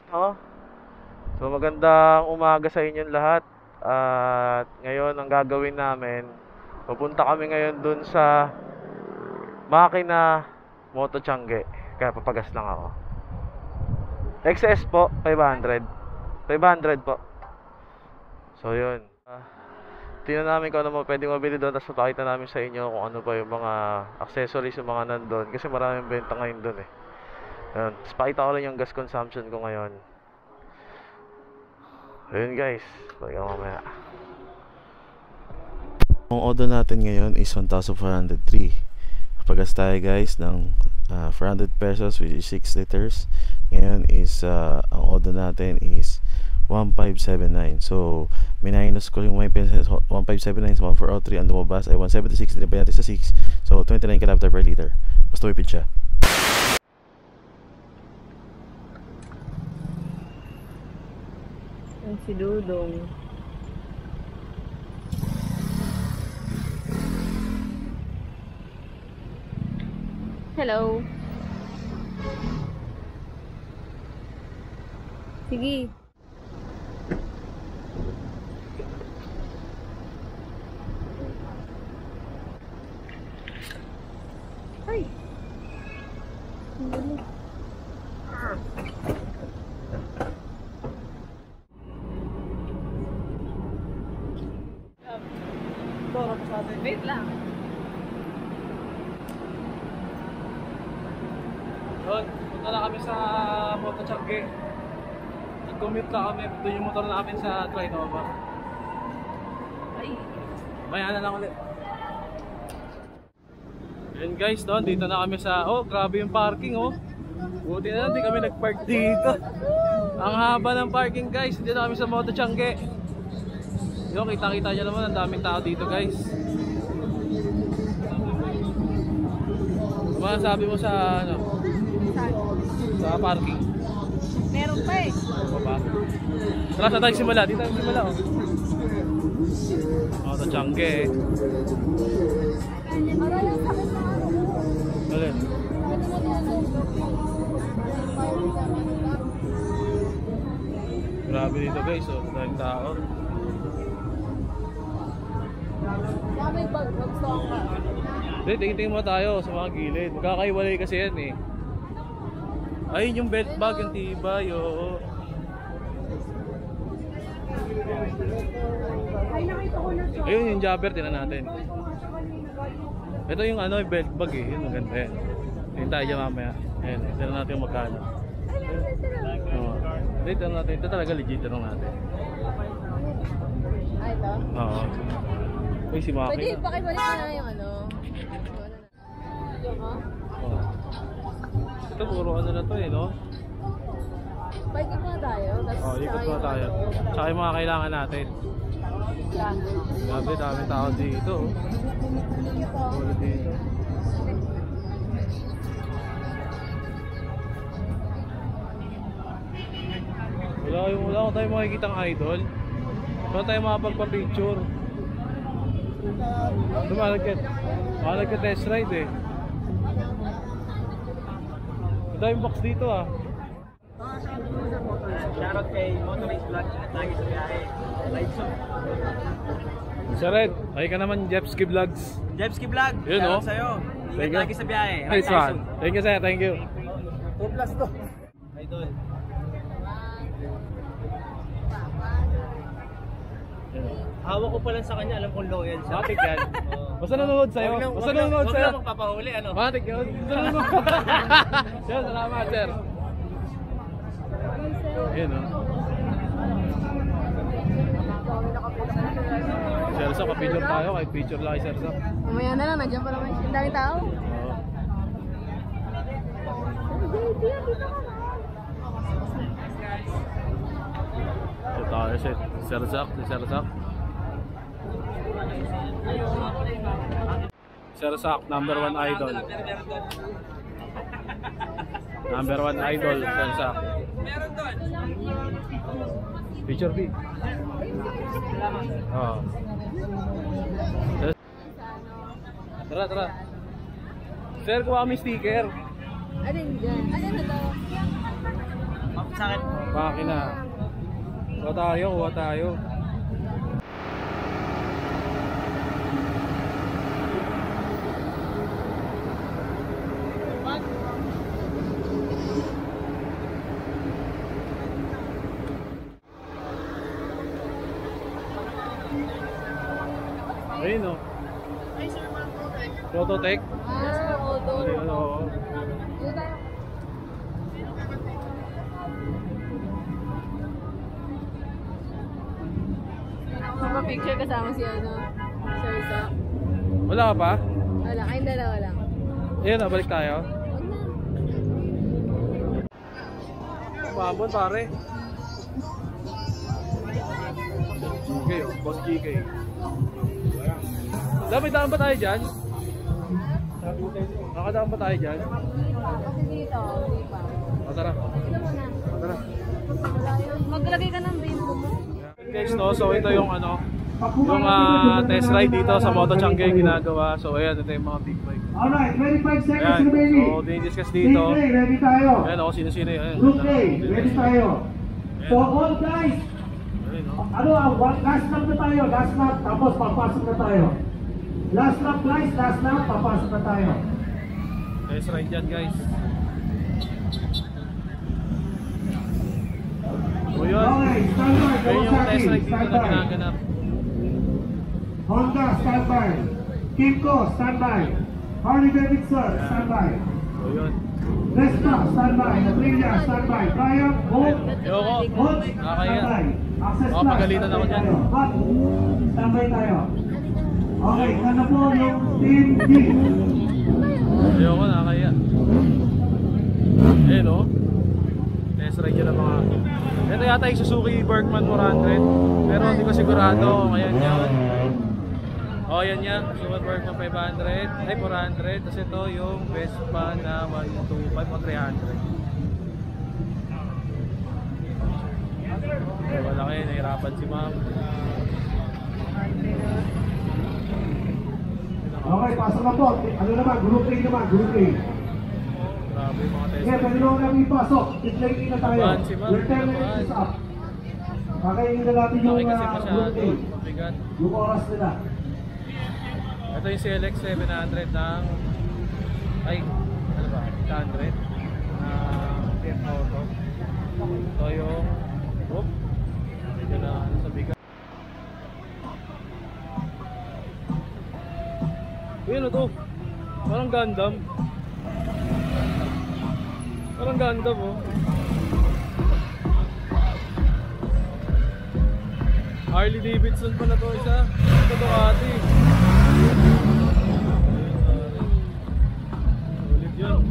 No? So magandang umaga sa inyong lahat. At ngayon ang gagawin namin, pupunta kami ngayon dun sa Makina Moto Changi. Kaya papagas lang ako. XS po, 500. 500 po. So yun. Tingnan namin kung ano mo pwedeng mabili doon. Tapos papakita namin sa inyo kung ano pa yung mga accessories yung mga nandun. Kasi maraming benta ngayon doon eh. Ayun. Tapos pakita ko lang yung gas consumption ko ngayon. Ayun guys. Balik ako mamaya. Ang order natin ngayon is 1,403. Kapagas tayo guys ng 400 pesos which is 6 liters. Ngayon is ang order natin is 1579. So minus ko yung 1579 sa 1403. Ang lumabas ay 176. Dinabay natin sa 6. So 29 km per liter. Mas tuwipid siya. Ang si Dudong. Hello. Sige. Ay. Ang galing. Wait lang. Doon, punta na kami sa Moto Changi. Nag-commute na kami. Doon yung motor namin sa Trinova. Ay. Maya na lang ulit. Ayan guys, doon, dito na kami sa... Oh, grabe yung parking oh. Buti na lang, di kami nag-park dito. Ang haba ng parking guys. Dito na kami sa Moto Changi. Yung kita-kita nyo naman, ang daming tao dito guys. Ano sabi mo sa ano? Sa parking? Meron pa eh. Ano ba? Tara, saan tayo simula? Dito tayo simula oh. Moto Changi eh. Alin? Grabe dito guys oh, daming tao. May mag-song ka. Tingin mo tayo sa mga gilid. Magkakaiwalay kasi yan eh. Ayun yung belt bag, yung tibay, oo. Ayun yung jabber, tinan natin. Ito yung ano, yung belt bag eh. Yun, maganda yan. Tingin tayo dyan mamaya. Ayun, tinan natin yung magkano. Tinan natin, ito talaga legit, tinan natin. Ay, ito? Oo. Uy, si Maki. Pwede, pakibalik mo na yung ano. Oh. Ito puro ano na to eh, no? Ikot muna tayo. Oh, ikot muna tayo. Tsaka yung mga kailangan natin. Grabe, daming tao dito. Ulo dito. Wala ko tayong makikitang idol. Wala tayong makapagpa-picture. Malag ka test ride eh. Ito yung box dito ah. Shoutout kay Motorist Vlog at lagi sa biyahe. Live soon. Sir Red, ay ka naman Jeffsky Vlogs. Jeffsky Vlog, yun shoutout oh. sa'yo. Ingat lagi sa biyahe. Nice one. Thank you sir, thank you. 2 plus to. Idol. Hawak ko pa lang sa kanya, alam kong loyal siya. Matik yan. Basta nanonood sa'yo. Basta nanonood sa'yo. Huwag lang magpapahuli, ano? Matik yun. Basta nanonood. Sir, salamat sir. Yun o. Sir Sok, ka-picture tayo. Kahit picture lang kay Sir Sok. Mamaya na lang, nandiyan pa naman. Ang daming tao. Oo. Ito tayo si Sir Sok. Sir Sok. Sir Sok, number 1 idol. Number 1 idol, Sir Sok. Meron doon. Picture B. Oo. Tara, tara. Sir, kuha kami sticker. Alin dyan? Alin na daw? Sa akin. Makina. Kuha tayo, kuha tayo. Ayun o. Prototech? Ayun o. Picture kasama si ano, Sir Zach. Wala ka pa? Wala, kayong dalawa lang. Ayun na, balik tayo. Huwag na. Pabon pare. GK o, boss GK. Dapat daan ba tayo dyan? Nakadaan ba tayo dyan? Kasi dito, hindi pa. O tara. Dito muna. O tara. Maglagay ka ng rainbow mo. Guys, no, so ito yung ano, yung test ride dito sa Moto Changi ginagawa. So ayan, ito yung mga big bike. Alright, 25 seconds Ayan, remaining. so dinidiscuss Team dito. A, ready tayo. Ayan o, sino-sino yun. Ayan, Group A, ready tayo. For all guys, Ayan o. ano, last lap na tayo, last lap, tapos papasok na tayo. Last lap guys, last lap, papasok na tayo. Test ride yan guys. So yun, Okay, standby, yun yung test Kawasaki, ride dito na standby. ginaganap. Honda, standby. Kimco, standby. Harley Davidson, standby. So yun. Vespa, standby. Aprilia, standby. Triumph, Volt, Yoko, Volt, nakakaya. standby. Access Baka Plus, pagalitan ako dyan. standby tayo. Hot, standby tayo. Okay, ano po yung Team B? Ayoko, nakakaya. Ayun o. Test ride yun ang mga. Ito yata yung Suzuki Berkman 400. Pero hindi ko sigurado. Ayan yun. O, yan yan. Suzuki Berkman 500. Ay, 400. Tapos ito yung Vespa na 125 o 300. Ay, wala kayo. Nahirapan si ma'am. Okay, pasok na po. Ano naman? Group A naman, Group A. Grabe yung mga test Okay, ride. pwede naman namin ipasok. Titlane na tayo. Laban si ma'am. Your 10 minutes is up. Kakainin na natin yung Laki kasi Group masyado. A. Mabigat. Yung oras nila. Ito yung CLX 700 ng ay, ano ba? 800 na Fiat Auto. Ito yung medyo na ano sa bigat. Uy, ano to? Parang Gundam. Parang Gundam oh. Harley Davidson pa na to isa. Ito Ducati. Ulit yun.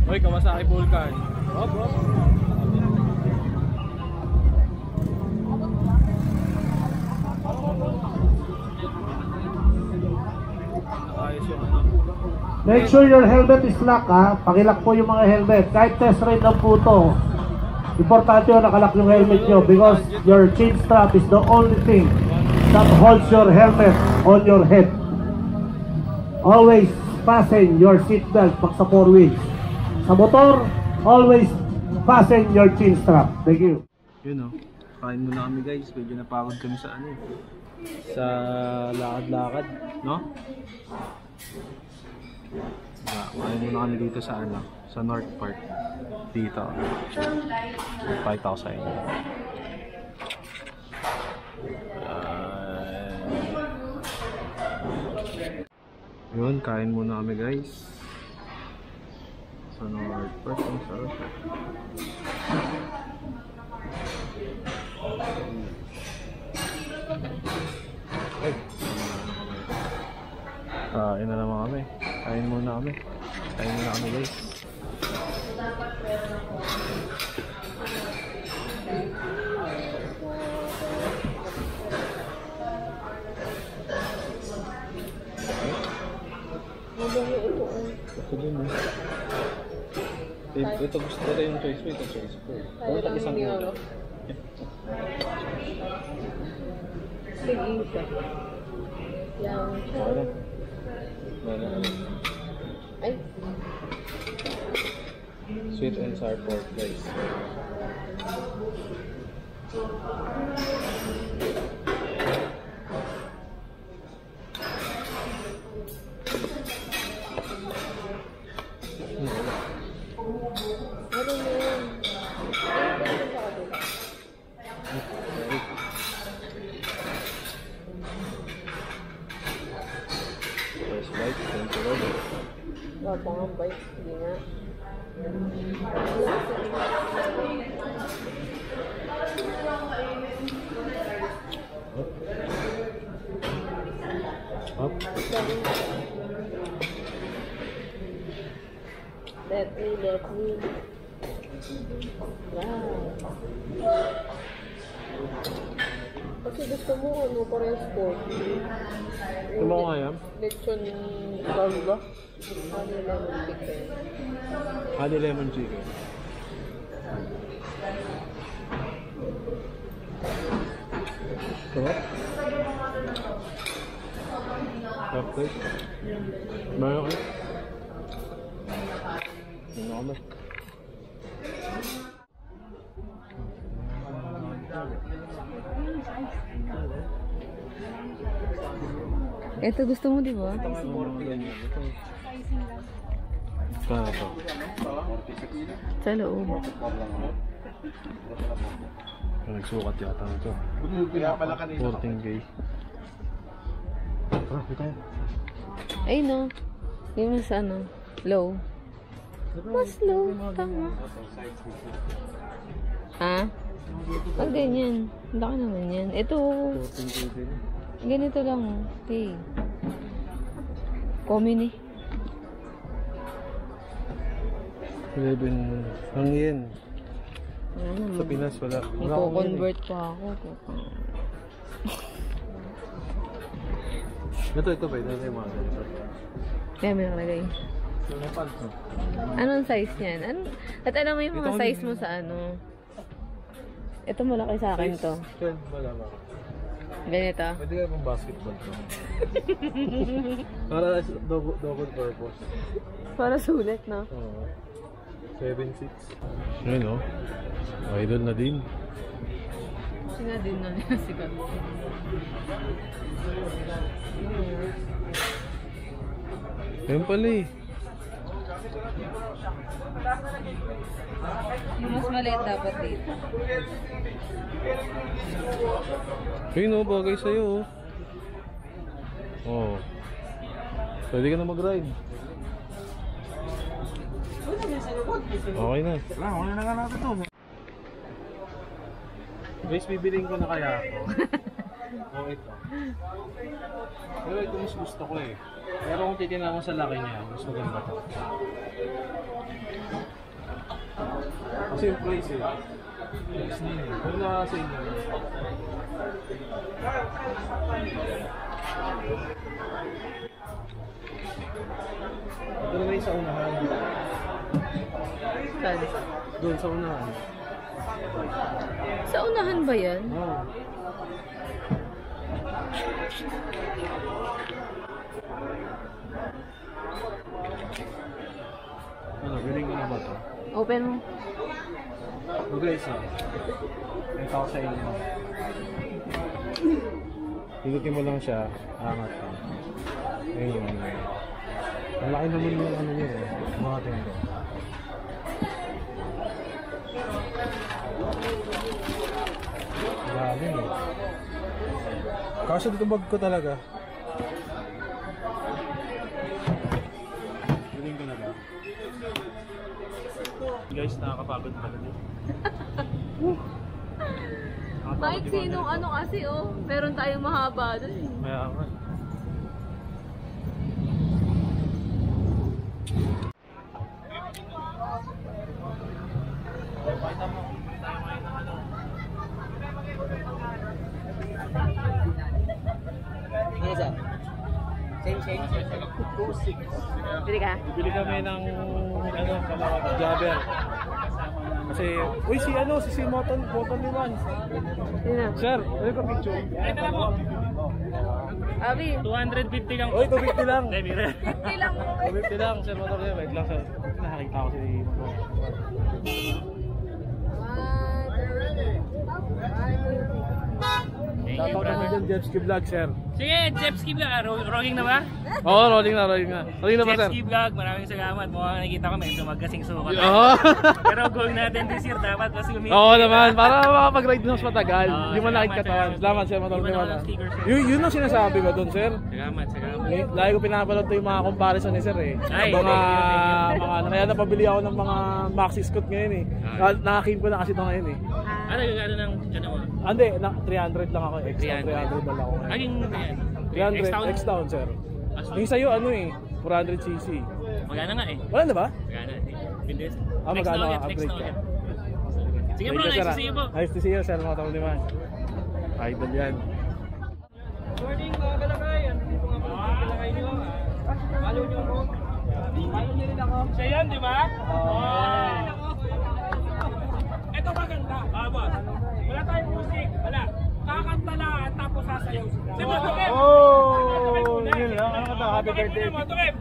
Uy, Kawasaki Vulcan. Oh bro. Ayos yung ano. Make sure your helmet is locked ha. Pakilak po yung mga helmet. Kahit test ride lang po to. Importante yung nakalak yung helmet nyo because your chin strap is the only thing that holds your helmet on your head. Always fasten your seatbelt pag sa 4 wheels. Sa motor, always fasten your chin strap. Thank you. Yun o, kain muna kami guys, medyo napagod kami sa ano sa lakad-lakad, no? Kain muna kami dito sa ano, sa North Park. Dito. Pakita ko sa inyo. Yun, kain muna kami guys. Sa North Park, ang sarap. Ay, kain na naman kami. Kain muna kami. Kain muna kami guys. Ito din eh. Ito gusto ko yung choice ko, ito choice ko. Kaya lang hindi ako. Sige, isa. Yan. Meron. Meron. Ay. Sweet and sour pork, guys. Ano mo yun? First bite, thank you, Lord. Wala nga bite. Hindi nga. Up. Let me. Wow. Kasi gusto mo ano, parehas pork. Ito mo nga yan? Lechon galga. Honey lemon chicken. Honey lemon chicken. Sarap. Sarap guys. Bayo kayo. Ano kami? Ito gusto mo, di ba? Kaya ito. Sa loob. Nagsukat yata nito. 14K. Ah, ito tayo. Ay, no. Yung mas ano, low. Mas low. Tama. Ha? Pag ganyan. Laki naman yan. Ito, 14K din. ganito lang. Okay. Comedy. 11 ang yen. Ano Sa naman. Pinas wala. Wala akong yen Nagko-convert pa ako. Ito ba? Ito yung mga ganito. Kaya may nakalagay. Anong size niyan? At alam mo yung mga Ito, size mo sa ano? Ito malaki sa akin to. Ito, wala ba? Ganito. Pwede ka pang basketball to. Para double purpose. Para sulit, no? Oo. 7'6". Ayun o. Idol na din. Sina din na niya si Gano. Ayun pala eh. Yung mas maliit dapat dito. Ayun o, bagay sa'yo o. Oo. Pwede ka na mag-ride. Okay na. Wala na nga natin to. Guys, bibiling ko na kaya ako. O ito. Pero ito mas gusto ko eh. Pero kung titignan ko sa laki niya, mas maganda to. Kasi yung price eh. Yes, kung na sa inyo. Ito na yung sa unahan. Saan? Doon sa unahan. Sa unahan ba yan? Oo. Ano, biling ko na ba ito? Open mo. So guys, ito ako sa inyo. Ikutin mo lang siya, angat ka. Ayun yung ano. Ang laki naman yung ano niya eh. Mga tingin. Lalim eh. Kaso dito bag ko talaga. Galing ko na ba? Guys, nakakapagod pala din. Kahit sinong ano kasi oh, meron tayong mahaba dun eh. Kaya nga. Bili ka? Bibili kami ng ano, jabber. Kasi, uy si ano, si Moton Liman. Yun na. Sir, ano ka picture? Ito na po. Abi, 250 lang. Oy, 250 lang. 50 lang po. 250 lang, sir, motor niya. Wait lang, sir. Nakakita ko si motor. Shoutout naman dyan, Jetski Vlog, sir. Sige, Jepski Vlog. Rolling na ba? Oo, rolling na, rolling na. Rolling na ba, sir? Jepski Vlog, maraming salamat. Mukhang nakikita ko medyo magkasing sukat. Oo. Pero goal natin this year, dapat mas umikot. Oo naman, para makapag-ride na mas matagal. Hindi mo salamat, nakikatawan. salamat. Salamat, sir, motor Iba niya. naman ang sticker, sir. Yun ang sinasabi ko doon, sir. Salamat. Lagi ko pinapanood to yung mga comparison ni sir eh. Ay, Mga, thank you. kaya napabili ako ng mga Maxi Scoot ngayon eh. Nakakim ko na kasi ito ngayon eh. Ano yung ano ng ano mo? Hindi, 300 lang ako. Extra 300 lang ako ngayon. Ayun, ayan. 300 X-Town, sir. Yung sa'yo ano eh, 400cc. Magana nga eh. Wala na ba? Magana. Bilis. Magkano Next upgrade na ka? ulit. Sige bro, Thank you, sir, nice to see you po. Nice to see you, sir. Mga tao naman. Idol yan. Morning mga kalakay. Dito nga po mga kalakay nyo. Follow nyo ako. Follow nyo rin ako. Siya yan, di ba? Ito maganda. Boss. Wala tayong music. Wala. Kakanta na tapos sasayaw sila. Si Motokem! Yun lang. Ano ka ta? Happy birthday. Motokem!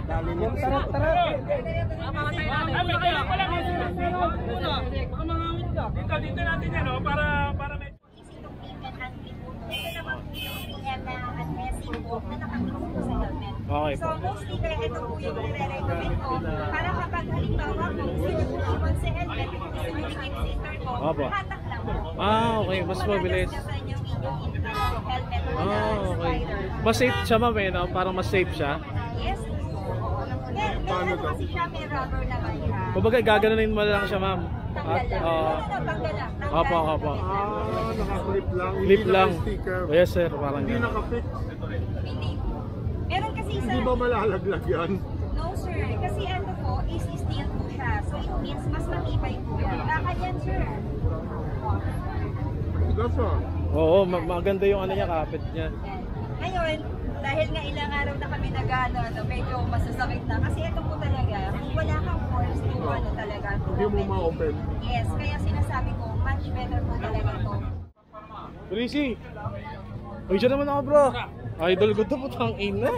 Tara. Wala kayo. Baka mangawit ka. Dito natin yan, oh, para medyo... Okay So po. mostly kaya ito po yung nire-recommend ko para kapag halimbawa kung gusto nyo po iwan sa helmet, kung gusto nyo i-keep safer ko, Opo. hatak lang po. Okay. Mas mabilis. Magagasgasan yung inyong helmet o Okay. spider. Mas safe siya, ma'am eh, no? Parang mas safe siya. Yes. Meron kasi siya, may rubber naman siya. Kumbaga, gaganunin mo lang siya, ma'am. Tanggal lang. Tanggal lang. Opo, opo. Naka-clip lang. Clip lang. Sticker. Yes, sir. Parang Hindi ganun. naka-fit. Hindi. Meron kasi isa. Hindi ba malalaglag yan? No sir, kasi ano po, is steel po siya. So it means mas matibay po yan. Bakal yan sir. That's all. Oo, maganda yung ano niya, kapit niya. Yan. Ngayon, dahil nga ilang araw na kami nag-ano, medyo masasakit na. Kasi ito po talaga, wala kang force to ano talaga. to Hindi mo open it. ma-open. Yes, kaya sinasabi ko, much better po talaga to. Prissy! Uy, siya naman ako, bro. Idol ko to, putang ina.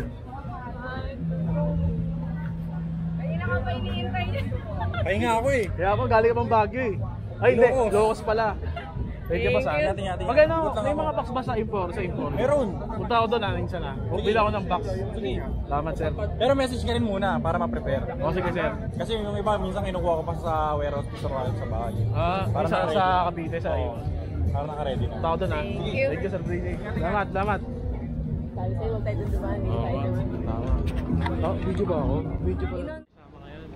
Ayun ako pa iniintay niya. Pahinga ako eh. Kaya ako, galing ka pang Baguio eh. Ay, hindi. Locos pala. Thank you pa sa akin. Pag ano, may mga box ba sa import? Meron. Punta ako doon, nanin siya na. Bumili ako ng box. Salamat, sir. Pero message ka rin muna para ma-prepare. O, sige, sir. Kasi yung iba, minsan kinukuha ko pa sa warehouse gusto ko sa bahay. Para sa Cavite, sa iyo. Para naka-ready na. Punta ako doon, ha. Thank you, sir. Salamat, salamat. sabi sa'yo, huwag tayo dun dumaan. Hindi tayo dumaan. Tama. Video ba ako? Video pa lang. Kasama ngayon.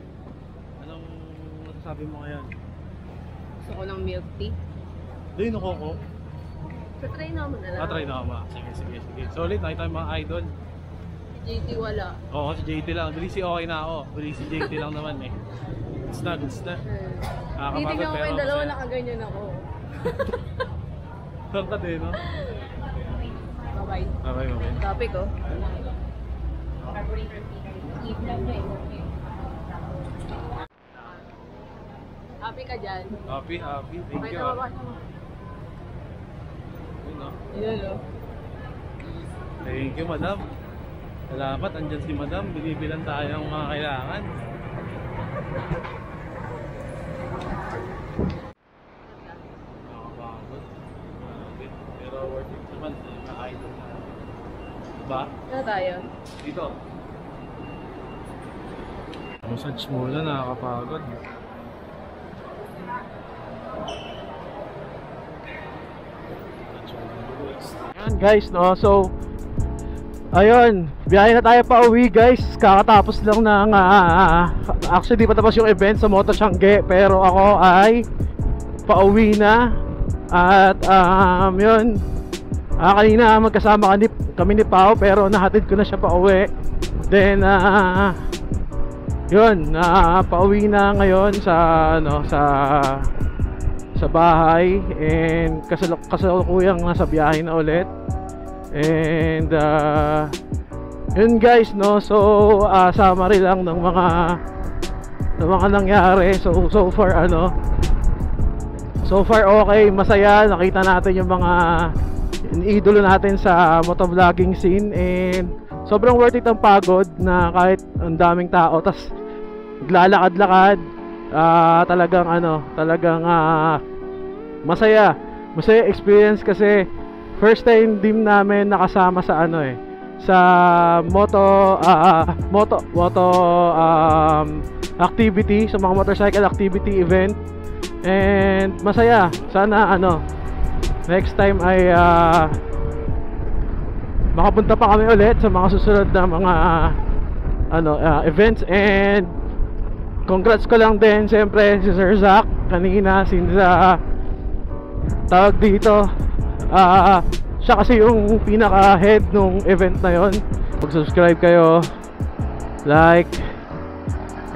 Anong nasasabi mo ngayon? Gusto ko ng milk tea. Doon yung ko. So, try naman na lang. Try na ako ba? Sige. Solid, nakita yung mga idol. JT wala. Oo, si JT lang. Bilisi okay na ako. Bilisi JT lang naman eh. Goods na. Titignan ko yung dalawa, nakaganyan ako. Saan ka din, no? Bye-bye. Okay. Topic, oh. Happy ka dyan. Happy. Thank Okay you. na babasa mo. Yun, no? Yun, oh. Thank you, madam. Salamat, andyan si madam. Binibilan tayo ng mga kailangan. Nakakapagod. Grabe. Pero worth it naman. Idol na. Diba? Ano tayo? Dito. Massage muna, nakakapagod. Yan guys, no? So ayun, biyahe na tayo pa uwi guys. Kakatapos lang ng actually di pa tapos yung event sa Moto Tiangge, pero ako ay pauwi na. At yun, kanina magkasama kami ni Pao, pero nahatid ko na siya pauwi. Then yun, pauwi na ngayon sa sa bahay, and kasalukuyang nasa biyahe na ulit. And yun guys, no, so summary lang ng mga nangyari. So far so far okay, masaya. Nakita natin yung idolo natin sa motovlogging scene, and sobrang worth it ang pagod na kahit ang daming tao, tas naglalakad-lakad, talagang masaya experience kasi first time din namin nakasama sa sa moto activity, sa mga motorcycle activity event, and masaya. Sana next time ay makapunta pa kami ulit sa mga susunod na mga events. And congrats ko lang din siyempre si Sir Zach kanina, since tawag dito, siya kasi yung pinaka head nung event na yon. Mag-subscribe kayo, like,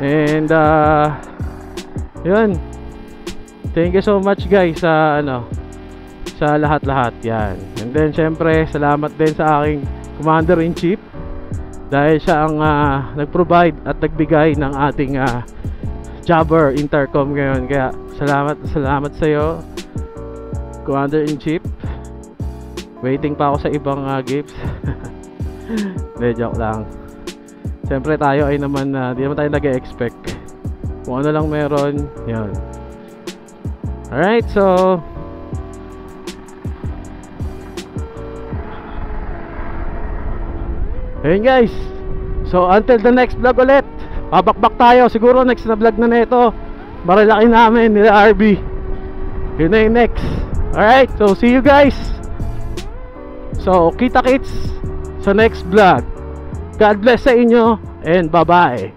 and yun, thank you so much guys sa sa lahat-lahat yan. And then syempre salamat din sa aking Commander-in-Chief dahil siya ang nag-provide at nagbigay ng ating Jabber intercom ngayon. Kaya salamat sa iyo, Commander-in-Chief. Waiting pa ako sa ibang gifts. Joke lang. Siyempre tayo ay naman di naman tayo nag-expect. Kung ano lang meron, yun. Alright, so ayun guys. So until the next vlog ulit, pabakbak tayo. Siguro next na vlog na nito, malalaki namin nila RB. Yun na yung next. Alright, so see you guys. So kita-kits sa next vlog. God bless sa inyo and bye-bye.